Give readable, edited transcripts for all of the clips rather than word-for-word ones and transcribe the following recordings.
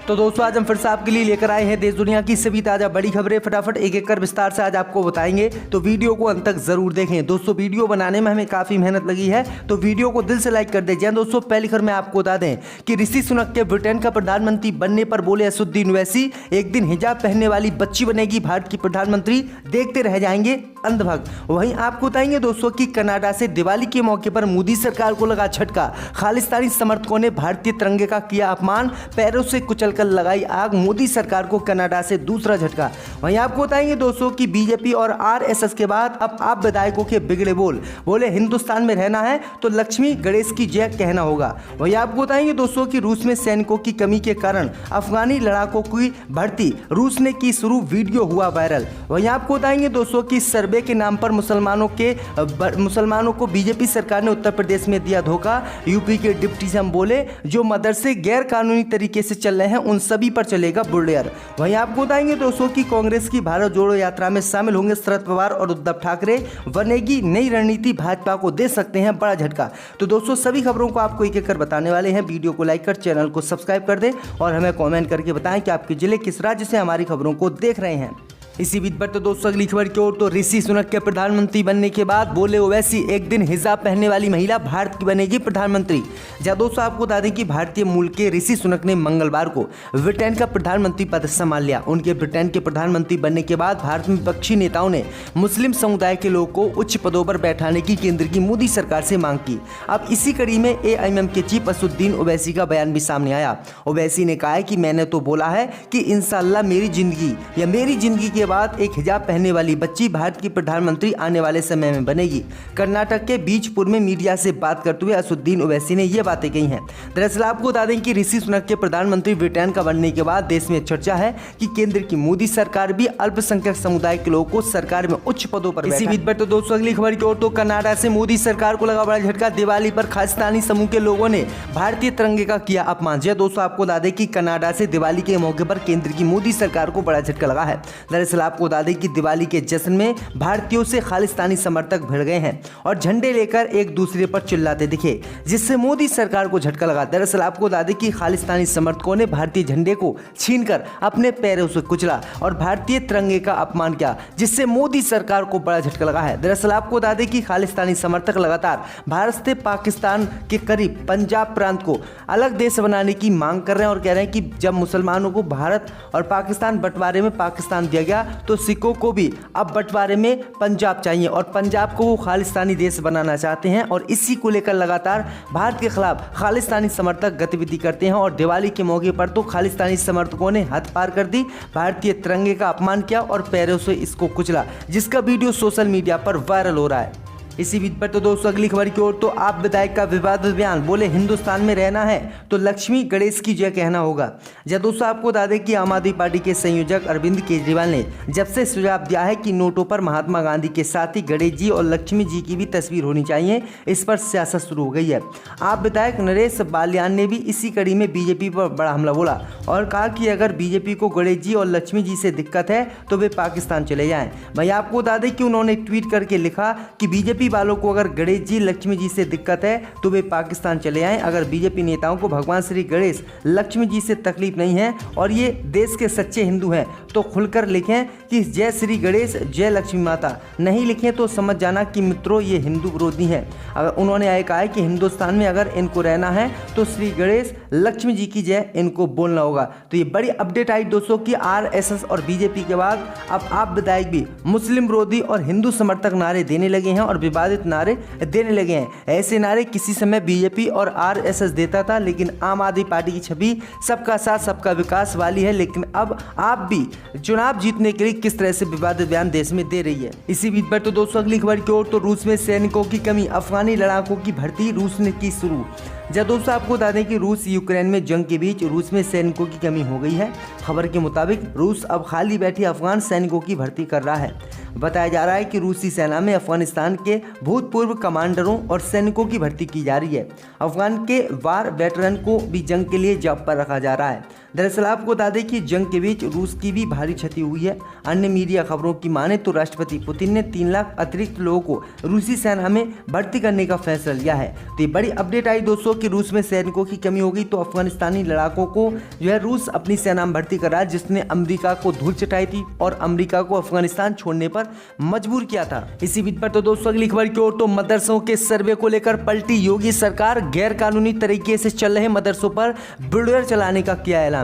तो दोस्तों आज हम फिर से आपके लिए लेकर आए हैं देश दुनिया की सभी ताजा बड़ी खबरें। फटाफट एक एक कर विस्तार से आज आपको बताएंगे, तो वीडियो को अंत तक जरूर देखें। दोस्तों वीडियो बनाने में हमें काफी मेहनत लगी है, तो वीडियो को दिल से लाइक कर दीजिए। दोस्तों पहली खबर में आपको बता दें कि ऋषि सुनक के ब्रिटेन का प्रधानमंत्री बनने पर बोले असदुद्दीन ओवैसी, एक दिन हिजाब पहनने वाली बच्ची बनेगी भारत की प्रधानमंत्री, देखते रह जाएंगे अंधभक्त। वहीं आपको बताएंगे दोस्तों कि कनाडा से दिवाली के मौके पर मोदी सरकार को लगा झटका। खालिस्तानी समर्थकों ने भारतीय तिरंगे का किया अपमान, पैरों से कुचलकर लगाई आग। मोदी सरकार को कनाडा से दूसरा झटका। वहीं आपको बताएंगे दोस्तों कि बीजेपी और आरएसएस के बाद अब आप विधायकों के बिगड़े बोले हिंदुस्तान में रहना है तो लक्ष्मी गणेश की जय कहना होगा। वहीं आपको बताएंगे दोस्तों कि रूस में सैनिकों की कमी के कारण अफगानी लड़ाकों की भर्ती रूस ने की शुरू, वीडियो हुआ वायरल। वहीं आपको बताएंगे दोस्तों कि सर्वे के नाम पर मुसलमानों को बीजेपी सरकार ने उत्तर प्रदेश में दिया धोखा। यूपी के डिप्टी सीएम बोले जो मदरसे गैर कानूनी तरीके से चल रहे हैं उन सभी पर चलेगा बुलडोजर। वहीं आपको बताएंगे दोस्तों कि कांग्रेस की भारत जोड़ो यात्रा में शामिल होंगे शरद पवार और उद्धव ठाकरे, बनेगी नई रणनीति, भाजपा को दे सकते हैं बड़ा झटका। तो दोस्तों सभी खबरों को आपको एक एक कर बताने वाले हैं। वीडियो को लाइक कर चैनल को सब्सक्राइब कर दें और हमें कमेंट करके बताएं कि आपके जिले किस राज्य से हमारी खबरों को देख रहे हैं। इसी बीच पर तो दोस्तों अगली खबर की ओर, तो ऋषि सुनक के प्रधानमंत्री बनने के बाद बोले ओवैसी, एक दिन हिजाब पहनने वाली महिला भारत की बनेगी प्रधानमंत्री। जहाँ दोस्तों आपको बता दें कि भारतीय मूल के ऋषि सुनक ने मंगलवार को ब्रिटेन का प्रधानमंत्री पद संभाल लिया। उनके ब्रिटेन के प्रधानमंत्री बनने के बाद भारत में विपक्षी नेताओं ने मुस्लिम समुदाय के लोगों को उच्च पदों पर बैठाने की केंद्र की मोदी सरकार से मांग की। अब इसी कड़ी में एआईएम के चीफ असदुद्दीन ओवैसी का बयान भी सामने आया। ओवैसी ने कहा है कि मैंने तो बोला है कि इंशाअल्लाह मेरी जिंदगी के बाद एक हिजाब पहनने वाली बच्ची भारत की प्रधानमंत्री आने वाले समय में बनेगी। कर्नाटक के बीजपुर में मीडिया से बात करते हुए असदुद्दीन ओवैसी ने यह बातें कही हैं। दरअसल आपको बता दें कि ऋषि सुनक के प्रधानमंत्री ब्रिटेन का बनने के बाद देश में चर्चा है कि केंद्र की मोदी सरकार भी अल्पसंख्यक समुदाय के लोगों को सरकार में उच्च पदों पर इसी बीच पर तो दोस्तों अगली खबर की ओर, तो कनाडा से मोदी सरकार को लगा बड़ा झटका। दिवाली पर खालिस्तानी समूह के लोगों ने भारतीय तिरंगे का किया अपमान। दोस्तों आपको बता दें कि कनाडा से दिवाली के मौके पर केंद्र की मोदी सरकार को बड़ा झटका लगा है। दरअसल आपको बता दें कि दिवाली के जश्न में भारतीयों से खालिस्तानी समर्थक भिड़ गए हैं और झंडे लेकर एक दूसरे पर चिल्लाते दिखे, जिससे मोदी सरकार को झटका लगा। दरअसल आपको बता दें कि खालिस्तानी समर्थकों ने भारतीय झंडे को छीनकर अपने पैरों से कुचला और भारतीय तिरंगे का अपमान किया, जिससे मोदी सरकार को बड़ा झटका लगा है। दरअसल आपको बता दें कि खालिस्तानी समर्थक लगातार भारत से पाकिस्तान के करीब पंजाब प्रांत को अलग देश बनाने की मांग कर रहे हैं और कह रहे हैं कि जब मुसलमानों को भारत और पाकिस्तान बंटवारे में पाकिस्तान दिया गया तो सिखों को भी अब बंटवारे में पंजाब चाहिए और पंजाब को वो खालिस्तानी देश बनाना चाहते हैं। और इसी को लेकर लगातार भारत के खिलाफ खालिस्तानी समर्थक गतिविधि करते हैं और दिवाली के मौके पर तो खालिस्तानी समर्थकों ने हद पार कर दी, भारतीय तिरंगे का अपमान किया और पैरों से इसको कुचला, जिसका वीडियो सोशल मीडिया पर वायरल हो रहा है। इसी बीच पर तो दोस्तों अगली खबर की ओर, तो आप विधायक का विवादित बयान, बोले हिंदुस्तान में रहना है तो लक्ष्मी गणेश की जय कहना होगा। जब दोस्तों आपको बता दें कि आम आदमी पार्टी के संयोजक अरविंद केजरीवाल ने जब से सुझाव दिया है कि नोटों पर महात्मा गांधी के साथ ही गणेश जी और लक्ष्मी जी की भी तस्वीर होनी चाहिए, इस पर सियासत शुरू हो गई है। आप विधायक नरेश बाल्यान ने भी इसी कड़ी में बीजेपी पर बड़ा हमला बोला और कहा कि अगर बीजेपी को गणेश जी और लक्ष्मी जी से दिक्कत है तो वे पाकिस्तान चले जाएं। भाई आपको बता दें कि उन्होंने ट्वीट करके लिखा कि बीजेपी वालों को अगर गणेश जी लक्ष्मी जी से दिक्कत है तो वे पाकिस्तान चले आएं। अगर बीजेपी नेताओं को भगवान श्री गणेश लक्ष्मी जी से तकलीफ नहीं है और ये देश के सच्चे हिंदू हैं तो खुलकर लिखें कि जय श्री गणेश जय लक्ष्मी माता, नहीं लिखें तो समझ जाना कि मित्रों ये हिंदू विरोधी हैं। अगर उन्होंने यह कहा है कि हिंदुस्तान में अगर इनको रहना है तो श्री गणेश लक्ष्मी जी की जय इनको बोलना होगा। तो ये बड़ी अपडेट आई दोस्तों कि आरएसएस और बीजेपी के बाद अब आप विधायक भी मुस्लिम विरोधी और हिंदू समर्थक नारे देने लगे हैं और विवादित नारे देने लगे हैं। ऐसे नारे किसी समय बीजेपी और आरएसएस देता था, लेकिन आम आदमी पार्टी की छवि सबका साथ सबका विकास वाली है। लेकिन अब आप भी चुनाव जीतने के लिए किस तरह से विवादित बयान देश में दे रही है। इसी बीच पर तो दोस्तों अगली खबर की ओर, तो रूस में सैनिकों की कमी, अफगानी लड़ाकों की भर्ती रूस ने की शुरू। जब दोस्तों आपको बता दें कि रूस यूक्रेन में जंग के बीच रूस में सैनिकों की कमी हो गई है। खबर के मुताबिक रूस अब खाली बैठी अफगान सैनिकों की भर्ती कर रहा है। बताया जा रहा है कि रूसी सेना में अफगानिस्तान के भूतपूर्व कमांडरों और सैनिकों की भर्ती की जा रही है। अफगान के वार वेटरन को भी जंग के लिए जॉब पर रखा जा रहा है। दरअसल आपको बता दें कि जंग के बीच रूस की भी भारी क्षति हुई है। अन्य मीडिया खबरों की माने तो राष्ट्रपति पुतिन ने 3 लाख अतिरिक्त लोगों को रूसी सेना में भर्ती करने का फैसला लिया है। तो ये बड़ी अपडेट आई दोस्तों कि रूस में सैनिकों की कमी हो गई, तो अफगानिस्तानी लड़ाकों को जो है रूस अपनी सेना में भर्ती करा, जिसने अमेरिका को धूल चटाई थी और अमेरिका को अफगानिस्तान छोड़ने पर मजबूर किया था। इसी बीच पर तो दोस्तों अगली खबर की ओर, तो मदरसों के सर्वे को लेकर पलटी योगी सरकार। गैर कानूनी तरीके से चल रहे मदरसों पर बुलडोजर चलाने का किया ऐलान।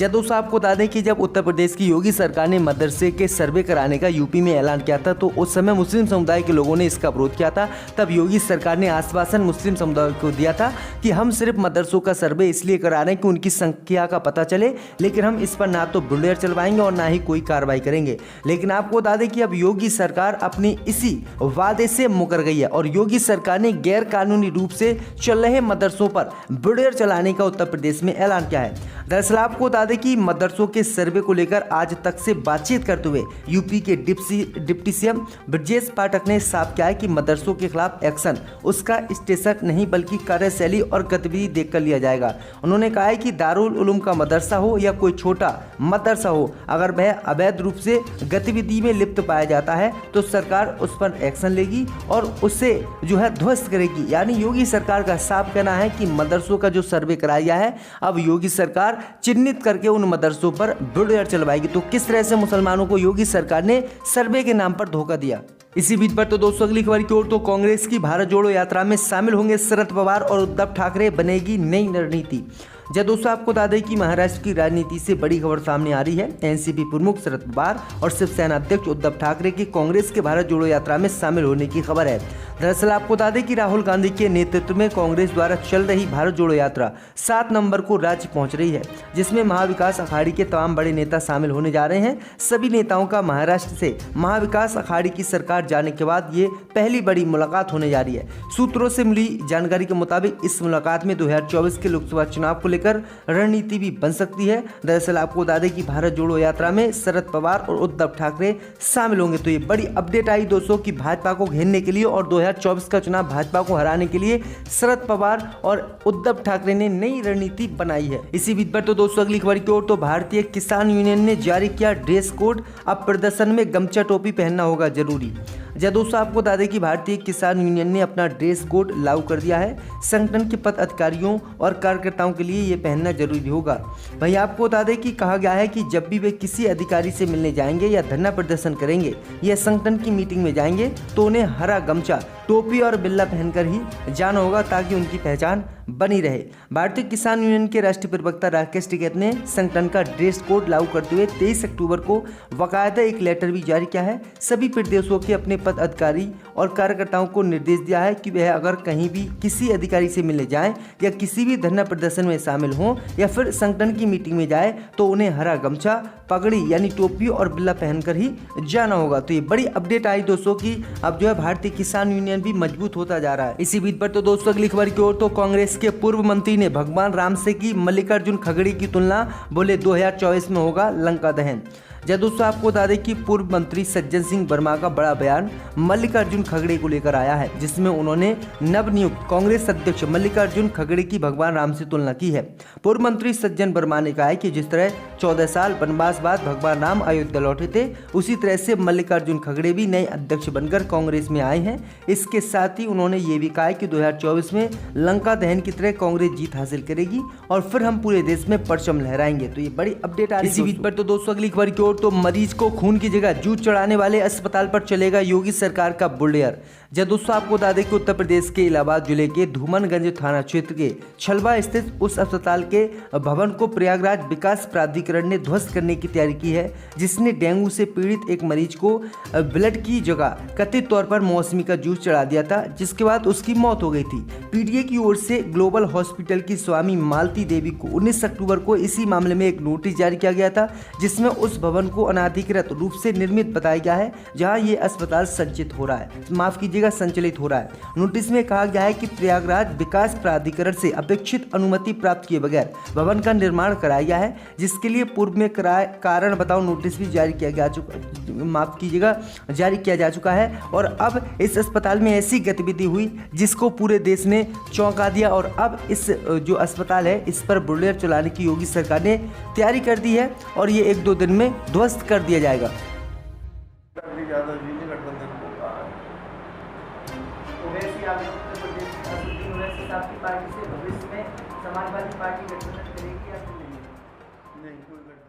दोस्तों आपको बता दें कि जब उत्तर प्रदेश की योगी सरकार ने मदरसे के सर्वे कराने का यूपी में ऐलान किया था, तो उस समय मुस्लिम समुदाय के लोगों ने इसका विरोध किया था। तब योगी सरकार ने आश्वासन मुस्लिम समुदाय को दिया था कि हम सिर्फ मदरसों का सर्वे इसलिए करा रहे हैं कि उनकी संख्या का पता चले, लेकिन हम इस पर ना तो बुलडोजर चलवाएंगे और ना ही कोई कार्रवाई करेंगे। लेकिन आपको बता दें कि अब योगी सरकार अपनी इसी वादे से मुकर गई है और योगी सरकार ने गैर कानूनी रूप से चल रहे मदरसों पर बुलडोजर चलाने का उत्तर प्रदेश में ऐलान किया है। दरअसल आपको बता दें कि मदरसों के सर्वे को लेकर आज तक से बातचीत करते हुए यूपी के डिप्टी सीएम ब्रजेश पाठक ने साफ किया है कि मदरसों के खिलाफ एक्शन उसका स्टेटस नहीं बल्कि कार्यशैली और गतिविधि देखकर लिया जाएगा। उन्होंने कहा है कि दारुल उलूम का मदरसा हो या कोई छोटा मदरसा हो, अगर वह अवैध रूप से गतिविधि में लिप्त पाया जाता है तो सरकार उस पर एक्शन लेगी और उसे जो है ध्वस्त करेगी। यानी योगी सरकार का साफ कहना है कि मदरसों का जो सर्वे कराया गया है, अब योगी सरकार चिन्हित करके उन मदरसों पर बुलडोजर चलवाएगी। तो किस तरह से मुसलमानों को योगी सरकार ने सर्वे के नाम पर धोखा दिया। इसी बीच पर तो दोस्तों अगली खबर की ओर, तो कांग्रेस की भारत जोड़ो यात्रा में शामिल होंगे शरद पवार और उद्धव ठाकरे, बनेगी नई रणनीति। दोस्तों आपको बता दें कि महाराष्ट्र की राजनीति से बड़ी खबर सामने आ रही है। एनसीपी प्रमुख शरद पवार और शिवसेना अध्यक्ष उद्धव ठाकरे की कांग्रेस के भारत जोड़ो यात्रा में शामिल होने की खबर है। दरअसल आपको बता दें कि राहुल गांधी के नेतृत्व में कांग्रेस द्वारा चल रही भारत जोड़ो यात्रा 7 नवंबर को राज्य पहुंच रही है, जिसमें महाविकास अखाड़ी के तमाम बड़े नेता शामिल होने जा रहे हैं। सभी नेताओं का महाराष्ट्र से महाविकास अखाड़ी की सरकार जाने के बाद ये पहली बड़ी मुलाकात होने जा रही है। सूत्रों से मिली जानकारी के मुताबिक इस मुलाकात में 2024 के लोकसभा चुनाव को लेकर रणनीति भी बन सकती है। दरअसल आपको बता दें कि भारत जोड़ो यात्रा में शरद पवार और उद्धव ठाकरे शामिल होंगे। तो ये बड़ी अपडेट आई दोस्तों कि भाजपा को घेरने के लिए और 2024 का चुनाव भाजपा को हराने के लिए शरद पवार और उद्धव ठाकरे ने नई रणनीति बनाई है। इसी बीच पर तो दोस्तों अगली खबर की ओर, तो भारतीय किसान यूनियन ने जारी किया ड्रेस कोड। अब प्रदर्शन में गमछा टोपी पहनना होगा जरूरी। दोस्तों आपको बता दें कि भारतीय किसान यूनियन ने अपना ड्रेस कोड लागू कर दिया है। संगठन के पदाधिकारियों और कार्यकर्ताओं के लिए ये पहनना जरूरी होगा। वहीं आपको बता दें कि कहा गया है कि जब भी वे किसी अधिकारी से मिलने जाएंगे या धरना प्रदर्शन करेंगे या संगठन की मीटिंग में जाएंगे तो उन्हें हरा गमछा, टोपी और बिल्ला पहनकर ही जाना होगा ताकि उनकी पहचान बनी रहे। भारतीय किसान यूनियन के राष्ट्रीय प्रवक्ता राकेश टिकैत ने संगठन का ड्रेस कोड लागू करते हुए 23 अक्टूबर को बाकायदा एक लेटर भी जारी किया है। सभी प्रदेशों के अपने पदाधिकारी और कार्यकर्ताओं को निर्देश दिया है कि वह अगर कहीं भी किसी अधिकारी से मिलने जाएं या किसी भी धरना प्रदर्शन में शामिल हों या फिर संगठन की मीटिंग में जाए तो उन्हें हरा गमछा, पगड़ी यानी टोपी और बिल्ला पहनकर ही जाना होगा। तो ये बड़ी अपडेट आई दोस्तों की अब जो है भारतीय किसान यूनियन भी मजबूत होता जा रहा है। इसी बीच पर तो दोस्तों अगली खबर की ओर, तो कांग्रेस के पूर्व मंत्री ने भगवान राम से की मल्लिकार्जुन खड़गे की तुलना, बोले 2024 में होगा लंका दहन। दोस्तों आपको बता दें कि पूर्व मंत्री सज्जन सिंह वर्मा का बड़ा बयान मल्लिकार्जुन खड़गे को लेकर आया है, जिसमें उन्होंने नवनियुक्त कांग्रेस अध्यक्ष मल्लिकार्जुन खड़गे की भगवान राम से तुलना की है। पूर्व मंत्री सज्जन वर्मा ने कहा है कि जिस तरह 14 साल वनवास बाद भगवान राम अयोध्या लौटे थे, उसी तरह से मल्लिकार्जुन खड़गे भी नए अध्यक्ष बनकर कांग्रेस में आए हैं। इसके साथ ही उन्होंने ये भी कहा है कि 2024 में लंका दहन की तरह कांग्रेस जीत हासिल करेगी और फिर हम पूरे देश में परचम लहराएंगे। तो ये बड़ी अपडेट आ रही है। इसी बीच पर तो दोस्तों अगली खबर की ओर, तो मरीज को खून की जगह जूझ चढ़ाने वाले अस्पताल पर चलेगा योगी सरकार का बुलडोजर। दोस्तों आपको बता दें कि उत्तर प्रदेश के इलाहाबाद जिले के धूमनगंज थाना क्षेत्र के छलवा स्थित उस अस्पताल के भवन को प्रयागराज विकास प्राधिकरण ने ध्वस्त करने की तैयारी की है, जिसने डेंगू से पीड़ित एक मरीज को ब्लड की जगह कथित तौर पर मौसमी का जूस चढ़ा दिया था, जिसके बाद उसकी मौत हो गई थी। पीडीए की ओर से ग्लोबल हॉस्पिटल की स्वामी मालती देवी को 19 अक्टूबर को इसी मामले में एक नोटिस जारी किया गया था, जिसमें उस भवन भवन को अनाधिकृत रूप से निर्मित बताया गया है, जहां ये अस्पताल संचित हो रहा है, संचालित हो रहा है। नोटिस में कहा गया है कि प्रयागराज विकास प्राधिकरण से अपेक्षित अनुमति प्राप्त किए बगैर भवन का निर्माण कराया गया है, जिसके लिए पूर्व में कारण बताओ नोटिस भी जारी किया जा चुका है। और अब इस अस्पताल में ऐसी गतिविधि हुई जिसको पूरे देश ने चौंका दिया, और अब इस जो अस्पताल है इस पर बुलडोजर चलाने की योगी सरकार ने तैयारी कर दी है, और ये 1-2 दिन में ध्वस्त कर दिया जाएगा। समाजवादी पार्टी गठबंधन करेगी या नहीं?